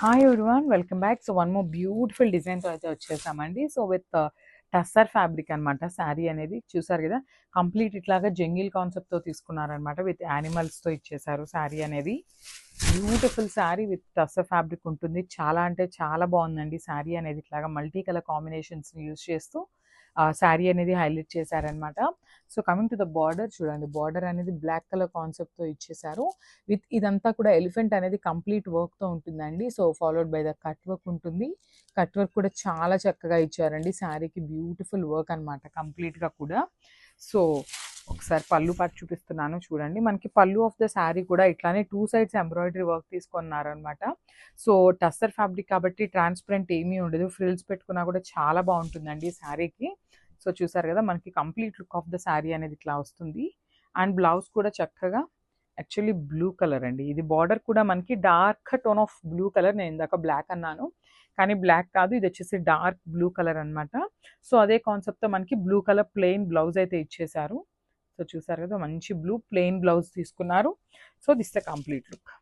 Hi everyone, welcome back. So one more beautiful డిజైన్తో అయితే వచ్చేసామండి. సో విత్ టస్సర్ ఫ్యాబ్రిక్ అనమాట. శారీ అనేది చూసారు కదా, కంప్లీట్ ఇట్లాగా జంగిల్ కాన్సెప్ట్తో తీసుకున్నారనమాట. విత్ యానిమల్స్తో ఇచ్చేసారు శారీ అనేది. Beautiful sari with tussar fabric ఉంటుంది. చాలా అంటే చాలా బాగుందండి శారీ అనేది. ఇట్లాగా మల్టీ కలర్ కాంబినేషన్స్ని యూజ్ చేస్తూ శారీ అనేది హైలైట్ చేశారనమాట. So coming to the border చూడండి, బార్డర్ అనేది బ్లాక్ కలర్ కాన్సెప్ట్తో ఇచ్చేసారు. విత్ ఇదంతా కూడా ఎలిఫెంట్ అనేది కంప్లీట్ వర్క్తో ఉంటుందండి. So followed by the cut work ఉంటుంది. కట్ వర్క్ కూడా చాలా చక్కగా ఇచ్చారండి. శారీకి బ్యూటిఫుల్ వర్క్ అనమాట కంప్లీట్గా కూడా. సో ఒకసారి పళ్ళు పాటు చూపిస్తున్నాను చూడండి. మనకి పళ్ళు ఆఫ్ ద శారీ కూడా ఇట్లానే 2 సైడ్స్ ఎంబ్రాయిడరీ వర్క్ తీసుకున్నారనమాట. సో టస్సర్ ఫ్యాబ్రిక్ కాబట్టి ట్రాన్స్పరెంట్ ఏమీ ఉండదు. ఫ్రిల్స్ పెట్టుకున్నా కూడా చాలా బాగుంటుందండి శారీకి. సో చూసారు కదా, మనకి complete look of the sari అనేది ఇట్లా వస్తుంది. అండ్ బ్లౌజ్ కూడా చక్కగా యాక్చువల్లీ బ్లూ కలర్ అండి. ఇది బార్డర్ కూడా మనకి dark tone of blue colour. నేను ఇందాక బ్లాక్ అన్నాను, కానీ బ్లాక్ కాదు, ఇది వచ్చేసి డార్క్ బ్లూ కలర్ అనమాట. సో అదే కాన్సెప్ట్తో మనకి బ్లూ కలర్ ప్లెయిన్ బ్లౌజ్ అయితే ఇచ్చేసారు. సో చూసారు కదా, మంచి బ్లూ ప్లెయిన్ బ్లౌజ్ తీసుకున్నారు. So this the complete look.